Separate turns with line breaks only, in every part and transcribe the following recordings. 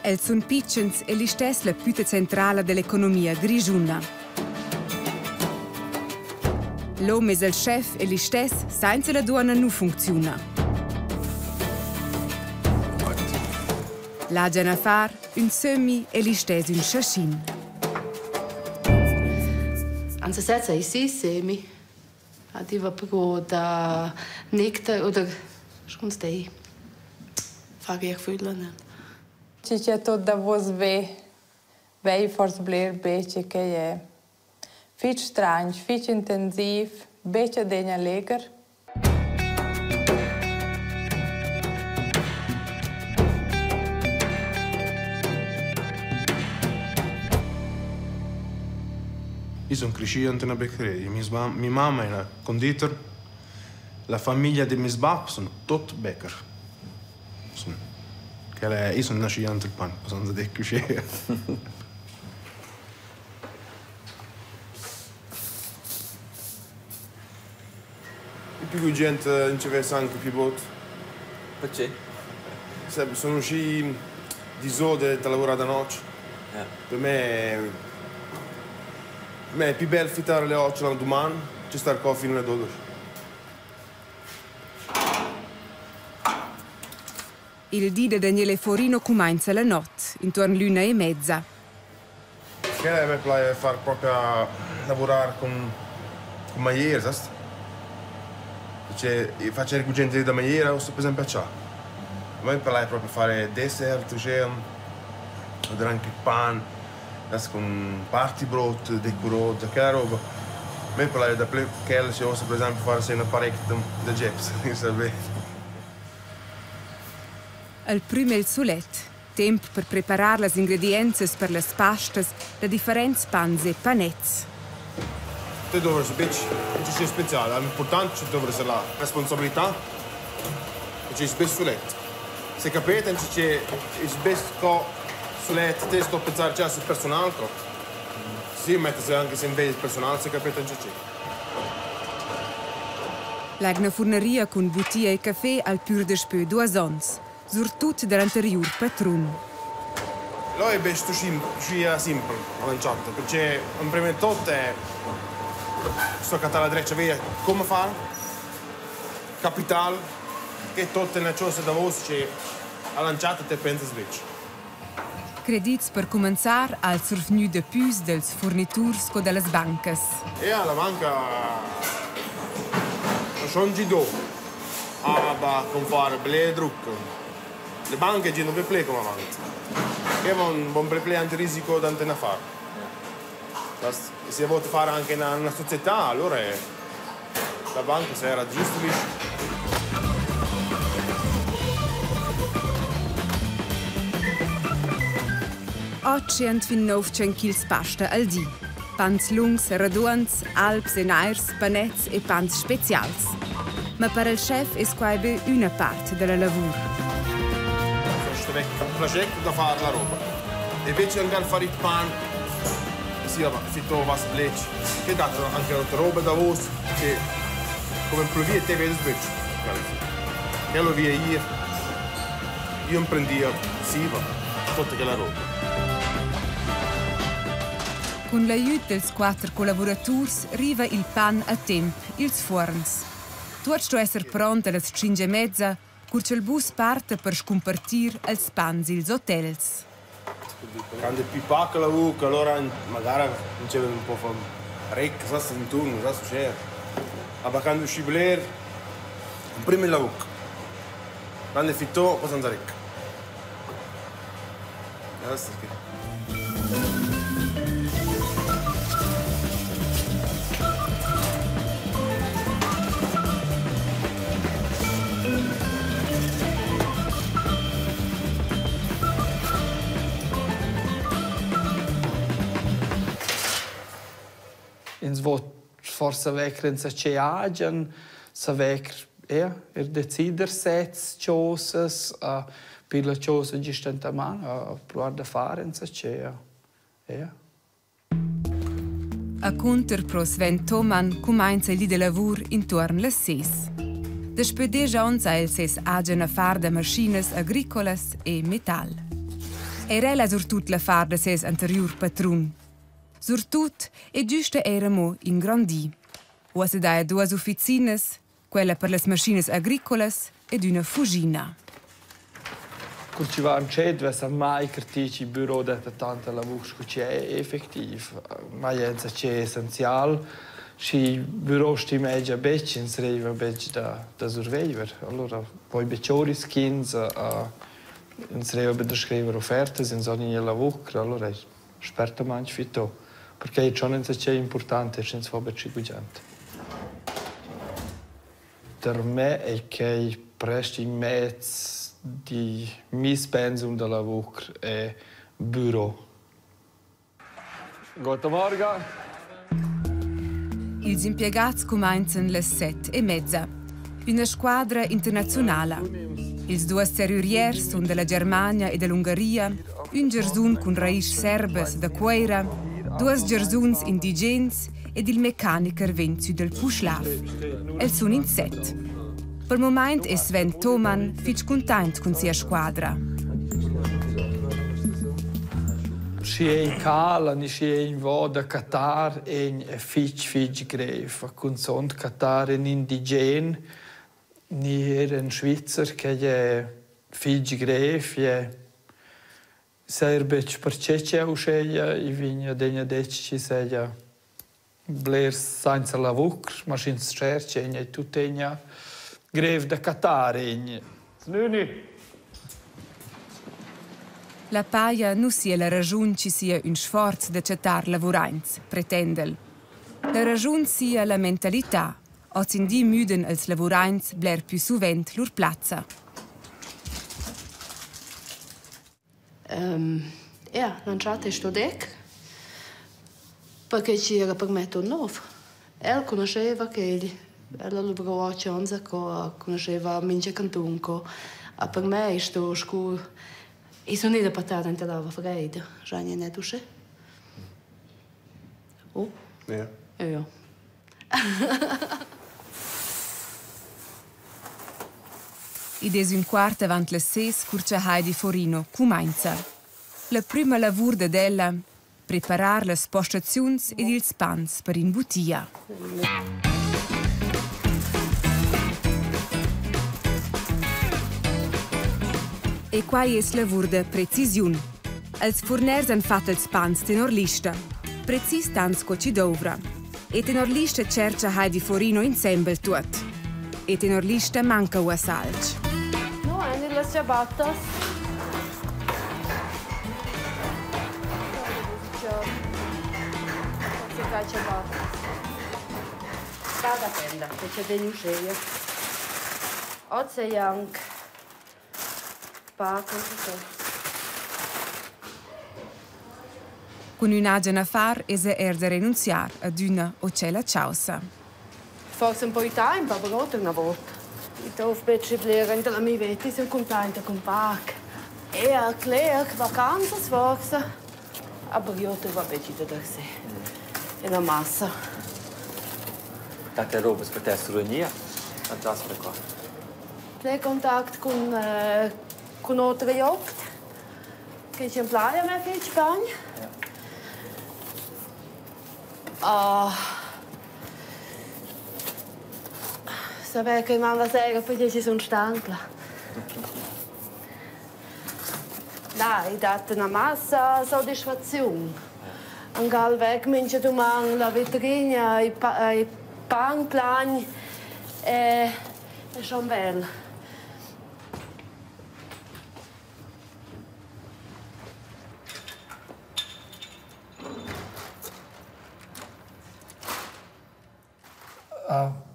Els sun pitchens e l'istess la püta centrala dell'economia grigiuna. L'uomo es il chef e l'istess senza la donna non funziona. L'agen a far un semi e l'istess un sciascin.
Anzi, senza i semi. Adiva proprio da nectar oder schon stei. Frage ich fühlen.
Ci c'è tot da vos vei forse bler bece che è fich strange, fich intensiv, bece degna leger.
Io sono cresciuto in una beccheria. Mia mamma è una conditor. La famiglia di mio babbo sono tutti bäcker. Io sono nato in il pan, sono da crescere. E più gente non ci vede anche più bot.
Perché?
Sono usciti di sode da lavorare da notte. Per me è più bello fittare le 8 la domani, ci stare qua fino alle 12.
Il dì di Daniele Forino comincia la notte, intorno all'1:30.
Che a me piace fare proprio lavorare con maiere, sai? Perché faccio con gente da maiera, o per esempio a ciò. A me piace proprio fare dessert, cioè, anche il pan, con partibrot, decorato, quella roba. A me piace da più che per esempio fare una parecchia da Jeps,
Al primo il solet, tempo per preparare le ingredienze per le pastas da differenti pans e panets.
Tu dovrei sapere che c'è speciale, l'importante è dovrei essere la responsabilità e c'è il solet. Se capite, c'è il solet, te sto pensare già sul personale. Sì, mettersi anche se invece il personale, se capite, c'è.
L'agna furneria con bottiglie e caffè al pur de spö 2 ons. Surtut dall'anterior patron.
Lo è questo semplice a lanciato, perché in prima di tutto sto a la dreccia via come fare, capitale, che tutte le cose da voi che a lanciato te pensi svecci.
Credits per cominciare al survenu de plus dels forniturs co delle banche.
E alla banca sono gido, con fare belle trucche. Le banche girano per play come avanti. E un buon play anche risico da antena fare. Se vuoi fare anche una società, allora la banca si era giusto lì.
Oggi hanno fin 900 kg pasta al dì. Pans lungs, raduans, alps e nairs, panets e pans specials. Ma per il chef è squaibel una parte della lavoro.
Progetto da fare la roba. E invece andare a fare il pan, si fitto vas bleci. Che dato anche altre robe da voi, che come plovia te vedi sveccio. Che lo via io imprendia, sì, tutta quella roba.
Con l'aiuto dei 4 collaboratori arriva il pan a tempo, ils forns. Tutto deve essere pronto alle 5:30, curce il bus parte per scompartire als pans ils hotels.
Quando è più pacca allora magari c'è un po' di rec, sa in turno, sa succede. Ma quando usci bler, prima la buca. Quando è fitto, poi senza rec.
Ins vot forse vecren sa che agen, sa vecr decider sets cosas per la cosa giustamente a provare da fare
A conter pro Sven Thoman comincia lì de lavur intorno alle 6. Despè 10 ans ha el ses agen a far de maschines agricolas e metall. Ella surtut la far de ses anterior patrun. Surtut e giusta eramo in grandi. O se dae 2 officines, quella per las maschines agricolas ed una fugina.
Cultivare un ced vessa mai cartici bureau da tanta lavoro che è effettivo, ma è essenziale. Si bureau sti media becci in sreva becci da surveyor. Allora poi becciori skins in sreva da scrivere offerte in ogni lavoro, allora spero mangi fito, perché è ciò non è importante, senza fare becci guidante. Per me è che presti mezzo di mis pensum da lavoro è bureau. Guten Morgen.
Ils impiegats cominciano alle 7:30. Una squadra internazionale. Ils 2 seruriers sono della Germania e dell'Ungheria, un gersun con raici serbes da Queira, 2 gersuns indigens ed il meccaniker venzu del Puschlaf. El sono in 7. Per il momento è Sven Thoman fitch content con sia squadra.
Si è in Cala, si è in Voda, Qatar è fitch greve. Con sont Qatar è indigen, ni era in Svizzera che è fitch greve. Serbec per cece usceia, I vigna degna decci seia bler senza lavoro, ma senza scerce, e tuttegna greve da Qatar.
La paia non sia la ragione ci sia un sforzo di accettare lavorains, pretendel. La ragione sia la mentalità, o di müden als lavorains bler più sovent lur plazza.
L'entrata è stodec, perché ci era per me un nuovo. El conosceva che ella lavorò a Cianza, conosceva Mince Cantunco, e per me è sto scuro. E sono da patata in lava fredda, già non è dusce. Oh?
Ja.
Ja.
Ed es un quart avant le 6 curcia Heidi Forino comincia. La prima lavur de ella, preparar le postaziuns ed ils pans per in bottiglia. E qua es lavur de precisiun. Els forners han fatto ils pans tenor lista, precis tants co ci dovra. E tenor lista cerca Heidi Forino insieme tut. E tenor lista manca o assalg.
No, hanno le ciabattas. Cada prenda, che c'è dentro uscire. Oggi anche paco tutto.
Con un'agenda a far es da renunciar ad una o c'è la causa.
Forse un po' di tempo, però una volta. I tof becci bleren della mia vita sono contenta con pac. E a Claire vacanze forse. Aber io te va becci da sé. È una massa.
Tante robe per te suonia. Fantastico qua.
C'è contatto con altri jokt. Che ci implaya me in Spagna. Sapere che mamma sera perché ci sono stanca. Dai, dato una massa soddisfazione. Anche al weg mince domani la vetrina, i pan plani, è schon bello.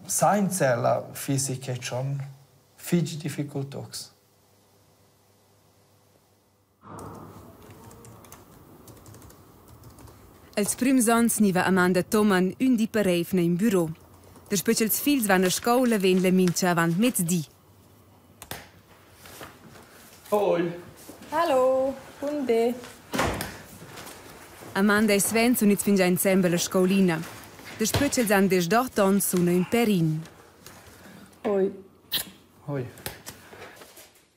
Senza la fisica è schon fig difficoltoso.
Als prims ans niva Amanda Thoman un di parevna in bureau. Despoi che ils fils vanno a scoula ven la mincha avant mezzdi.
Hoi.
Hallo, bunde.
Amanda e Sven sono iniz fin già insieme alla scolina. Despoi che ils han des 8 anni sono in Perin.
Hoi.
Hoi.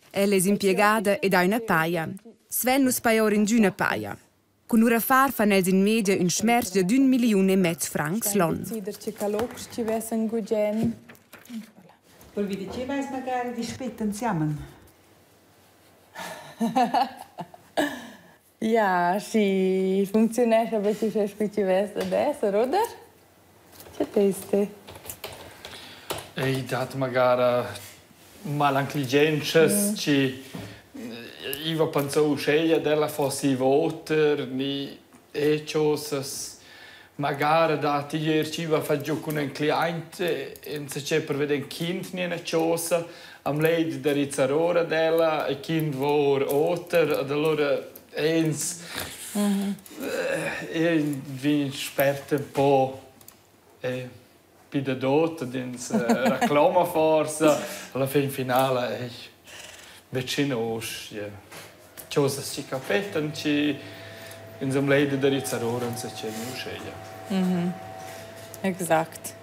Ella è impiegata ed ha una paia. Sven nus paia ora in giù una paia. Con ora far fanno els in media un smerch di 1,5 milioni francs l'anno.
Deciderci che locus ci vessen gugen.
Poi vi dicevais magari di spetta insieme?
Ja, sì, funziona aber ci sei ci vest adesso, oder? Che teste?
E dat magari malintelligences ci iva pensau sceglia della fossi voter ni e cosas magari da ti ieri ci va fa giù con un cliente e se c'è per vedere un kind ni una cosa am leid da rizzarora della e kind vor oter ad allora ens e vi sperte un po' pida dot dins reclama forza alla fin finale vicino os cosa ci capetan ci in zum leide der Rizzaroren se c'è nu sceglia.
Exakt.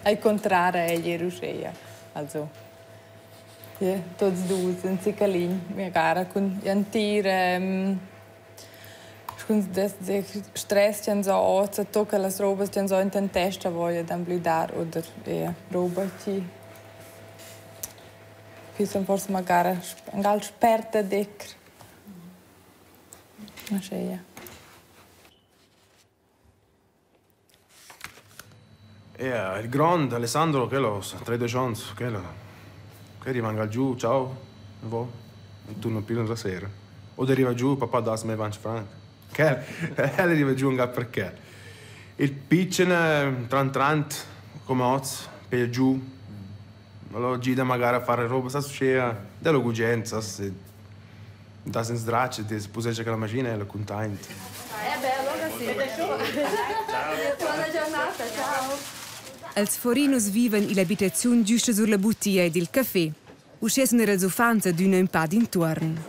Al contrario è Jerusalem. Also, ja, tots due in Sicalin, magari con antire con das stress che so oza tocca las robas che so in testa voglio dan bludar oder roba ci sono forse magari un gal sperta decr. Ma c'è.
Il grande Alessandro, che lo sa, 13 anni, che rimanga giù, ciao, e tu non più la sera. O arriva giù, papà das me 20 franc. Che arriva giù un gal perché. Il piccolo, trant, come oz, per giù. Allora gira magari a fare roba, sa succede, dello gugenza, se das in sdracce, ti spuseggia che la macchina è contenta.
Allora sì. Buona giornata, ciao.
Els forinos viven in l'abitazione giusta sulla bottiglia del caffè. Uscescono le ufanze d'una un po' d'intorno.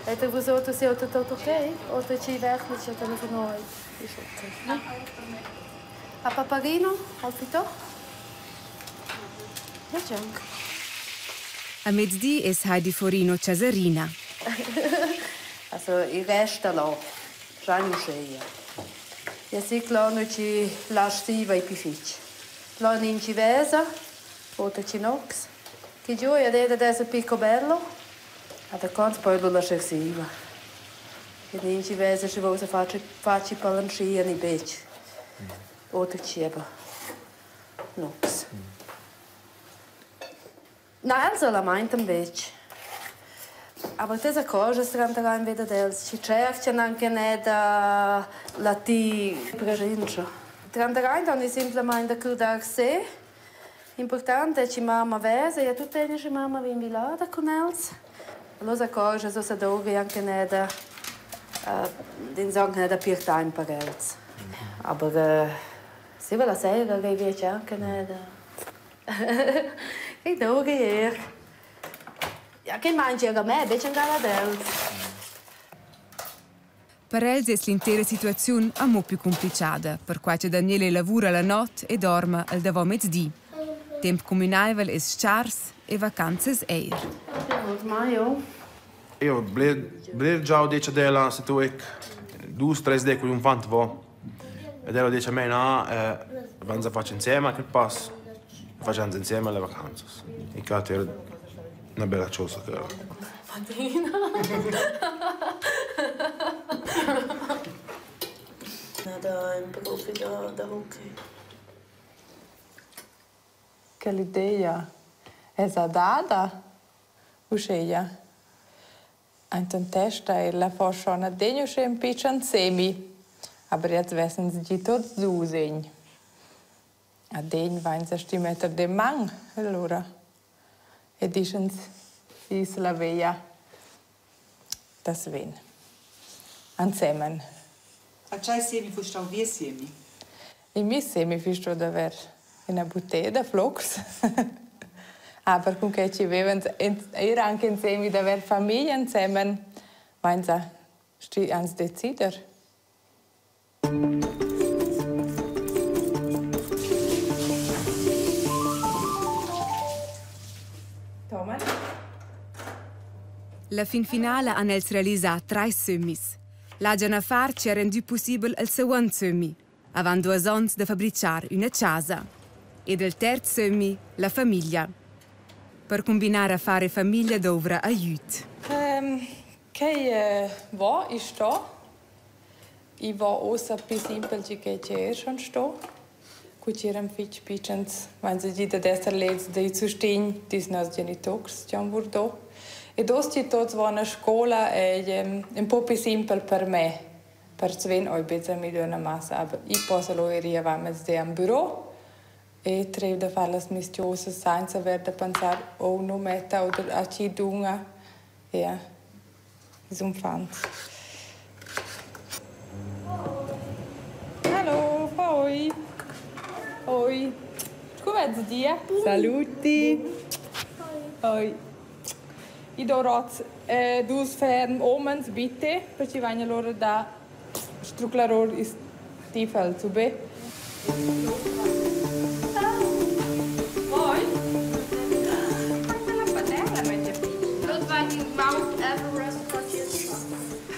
Avete votato se è tutto ok? O se ci verkligen c'è telefono? Ist okay. A Paparino? Alfito? Ja, Junk.
A mezz'dì è Heidi Forino Cesarina.
Also, il resto là, già non c'è. E si clano ci lasciava i pifici. Là in Civesa, o ci nox. Che giù è adesso piccobello. Ad accanto poi lo lasciava. E in Civesa ci vuole farci palancini in becci. O ci nox. No, Elsa la meint un becci. Aber questa cosa stranterà in veda dels. Ci cercano anche da la ti presenza. Stranterà non semplicemente crudar se. Importante è che mamma vese e tutte le che mamma viene vilata con els. Allora cosa so sa dove anche da den sagen da pier time per els. Aber se va la sera che vi c'è anche da. E dove ja, che mangi a me, invece andare ad els.
Per els è l'intera situazione a mo' più complicata, per cui Daniele lavora la notte e dorme al davò mezz'dì. Tempo comunaivel è scars e vacanze eir.
Io bler già dice della se tu 2-3 dec con un fant vo. Ed ella dice a me no, vanno a fare insieme che passo. Facciamo insieme le vacanze. E che era una bella cosa che era.
Martina. Da un po' da hockey.
Che l'idea è data, uscella. In testa e la forse una degno un piccolo semi. Aber jetzt wissen sie tots du sehen. A den wein se stimeter de mang, allora. E dicens is la veia. Das ven. Ansemen.
A c'hai semi fu stau via semi.
I mi semi fisto da ver. in una bottega da flux. Aber comunque ci avevano, era anche insieme di avere famiglia insieme, ma sti ans decider. Thomas?
La fin finale hanno realizzato 3 sommis. La Gianafar ci ha rendu possibile il secondo sommi, avant 2 anni di fabbricare una casa. E del terzo sommi, la famiglia. Per combinare a fare famiglia dovrà aiuto.
Che va ich sto? I va osa più semplice che c'è schon sto. Qui c'erano fitch piccens, wenn sie die der Letz dei sostegno dis nas genitors già vordo. E dosti tots va a scuola è un po' più semplice per me. Per Sven ho bezza mi dona massa, aber I posso lo arrivare a mezzo al bureau. E trevo da fare le mistiose senza aver da pensare o non metta o a ci dunga. Ja, è un fan. Hallo, hoi. Hoi. Come va dia? Saluti. Hoi. I do roz dus ferm omens bitte, perché vanno loro da struclaror is tifel zu be.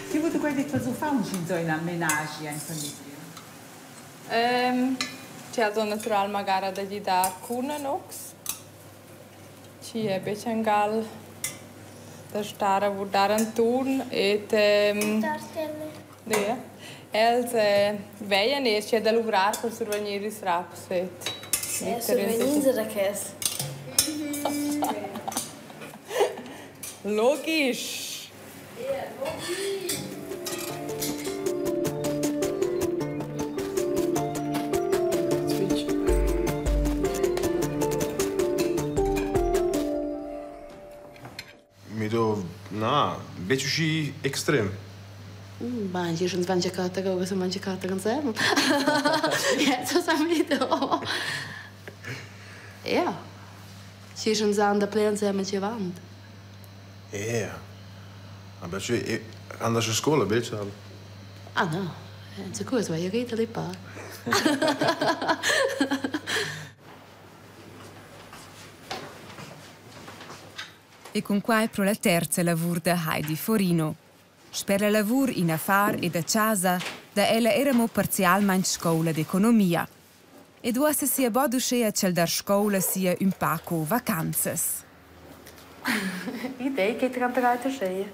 Che vuoi quelli che tu fai in ammenaggi in famiglia?
C'è la natural magari da gli dare cuna nox. C'è becengal da stare a guardare un turno e ja. Els veien e c'è da lavorare per survenire i rapset.
Survenire da kes.
Logisch.
Mi do, na, beetje și extrem.
Mangi schon mangiato che cosa mangiato insieme. Ja, so siamo lì do. Ja. Ci schon sagen da plan insieme ci vand.
Ja. Aber ich an der Schule, bitte.
Ah no. È cosa vai a rita lì pa.
E con qua pro la terza lavur da Heidi Forino. Per la lavur in affar e da casa, da ella eramo parzialmente scola d'economia. E duossa sia boduscea cel dar scola sia un paco vacanzas.
Idee che trantrate sceie.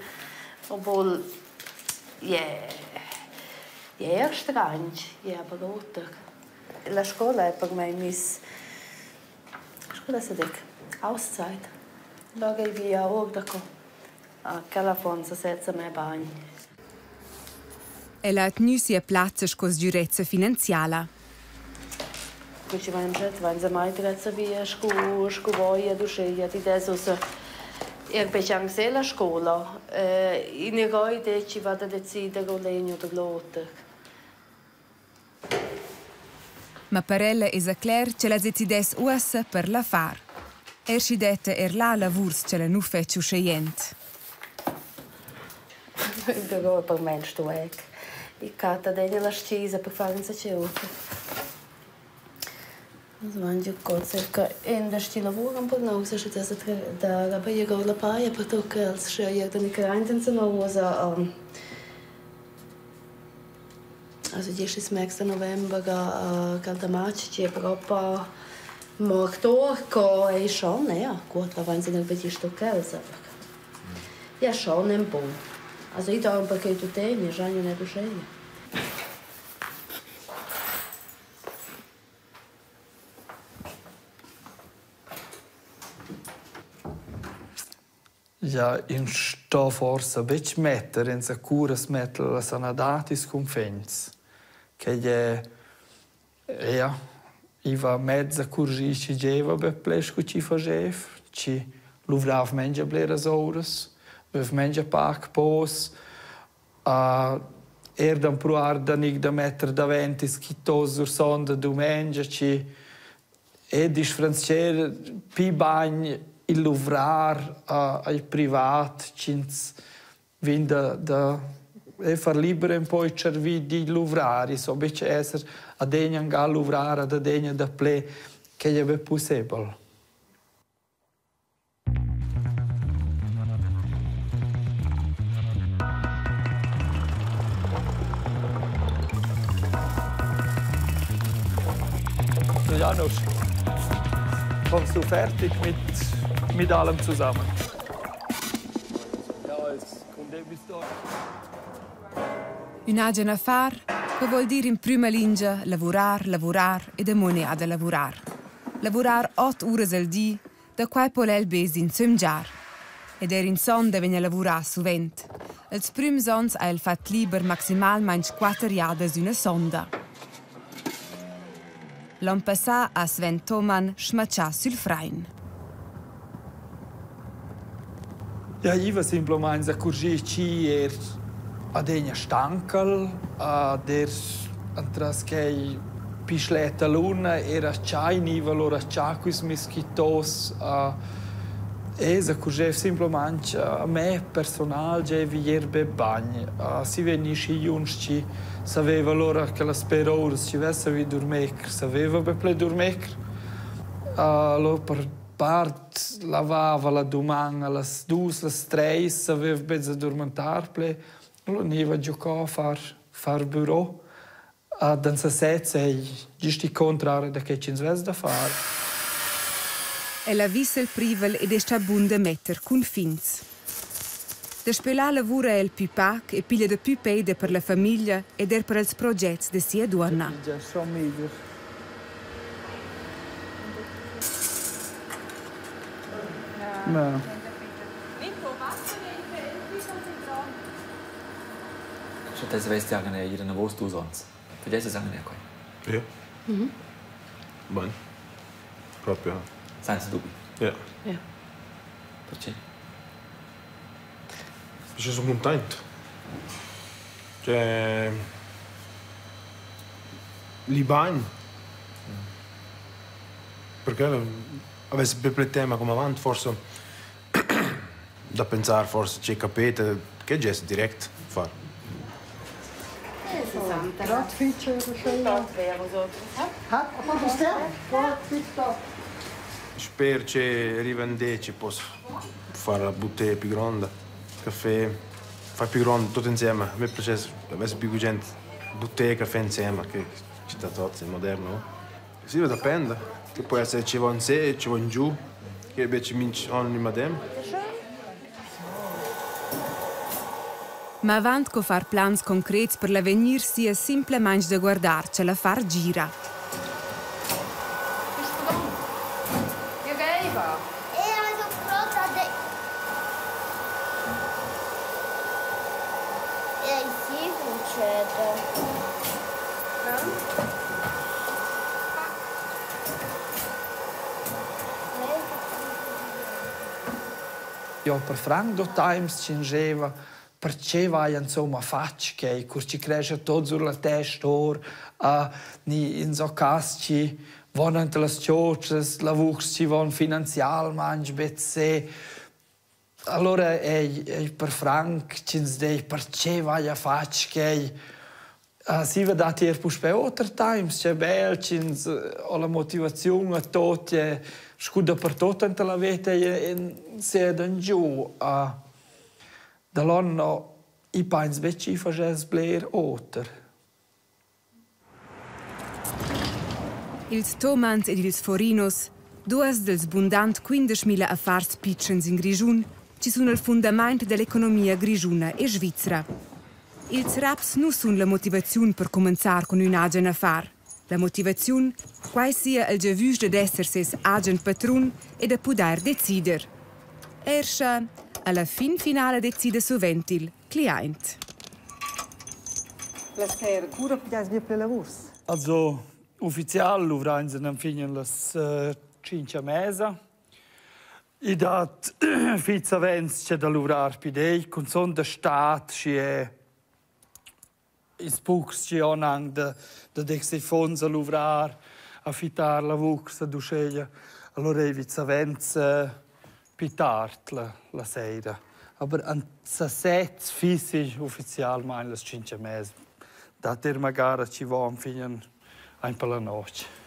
Obwohl, è strano, è brutto. La scuola è per me mis... Scuola se dic, Auszeit. Logo via ordaco. A Calafonza senza me bagni.
Ella ha tenu sia plazza scos giurezza finanziala.
Qui ci vanno se mai trezza via, scu voia, dusceia, di adesso se... Perché anche se la scuola, in eroi ci vado a decidere o legno o glotta.
Ma per ella è chiaro che la decides ussa per la far. Si dette la lavurs che la nu fece uscient.
Il bureau per me sto ec. I cata degna la scisa per fare un sacerdote. Mangi cosa che in questi lavori un po' non si sa da rapire la paia per toccare il scegliere da niente no usa also 10. November caldamatch c'è proprio morto co e schon ja gut da waren sie nicht bei stoccare ja schon un po' also ich da un pacchetto te mi già non è uscire.
Ja, in sto forse bec metter in sa curas metter la sanadatis confens. Che ja, I va mezza curgi ci geva be plesco ci facev, ci luvrav menja bleras horas, bev menja pac pos, dan proar da nig da metter davanti schittos ur sonda domengia ci e differenziare più bene il lavorare ai privati, cins vinda da far libero un po' il servizio di lavorare, so invece essere a degna a lavorare, a degna da ple che è possibile. Janusz, kommst du fertig mit allem zusammen? Ja, es kommt bis da.
Un'agenda affar che vuol dire in prima linea lavorar e da monea da lavorar. Lavorar 8 ore al giorno, da quai polel bes in sömgiar. Ed in sonda venne lavorar suvent. Els prims ons ha el fat liber maximalmein 4 jadas una sonda. L'an passà a Sven Thoman schmatschà sul frein.
Ja, io semplicemente accorgi che a degna stancal, a der antras che pisleta luna era chai nivel ora chacus miskitos es accorgi semplicemente a me personal je vierbe bagn. Si venisci junsci sapeva allora che la spero ora ci avesse vi dormecr, sapeva per ple dormecr. Allora per part lavava la domani alle 2, alle 3, sapeva bezza addormentar ple. Allora ne va giocare a far bureau. Dan sa sezza è giusto il contrario da che ci svesse da fare.
E la visse il privel ed esta bunda metter con fins. Da spelà lavora el più pac e piglia da più peide per la famiglia ed per els progetti de sia donna.
No.
Så det vet jag när i den våst du sånt. För det är så angen jag.
Ja. Bene. Proprio.
Senza dubbi.
Ja.
Ja.
Perché?
Perché sono contento. Cioè... Li bagno. Perché avessi per il tema come avanti, forse da pensare, forse c'è capito che gesto diretto fare.
Rad fietsen schön. Ha, ma bestel.
Spero che rivende ci posso fare la bottiglia più grande, caffè, fare più grande tutto insieme. A me piace avere più gente, bottiglia, caffè insieme, che città tozza, è moderno. Sì, dipende, che può essere ci va in sé, ci va in giù, che invece minci ogni madem.
Ma avant co far plans concrets per l'avenir sia simplemente da guardarci la far gira.
Ja, geva.
Also Frau de... sì, succede.
Ja, per Frank do Times ci diceva perché vai insomma facci che ci cresce tutto sulla testa ni in so casci vanno anche le ciocce lavoro ci vanno finanzialmente bezze allora per Frank ci dice perché vai a facci che si va dati per Other Times c'è bello ci ho la motivazione a tutti scuda per tutto in la vita in sede giù dall'anno i penso che ci facesse bler otter.
Ils Tomans ed ils Forinos, duas dels bundant 15.000 affars pitchens in Grigiun, ci sono il fundamento dell'economia grigiuna e svizzera. Ils raps non sono la motivazione per cominciare con un'agent affar. La motivazione, quai sia il giavus de esser ses agent patron e da poter decider. Erscha, alla fin finale decide sovent il client.
La sera, cura piace via per lavoro.
Also, ufficial luvrain se non finian las 5 mesa. I dat fizza vens c'è da luvrar pidei, con son da stat c'è is pucs c'è onang da dexei fons a luvrar, affittar la vuxa d'usceglia, allora evita venza più tardi la sera. Aber an sassetz fisisch ufficialmente le 5 mesi. Da ter magari ci va fino a un po' la notte.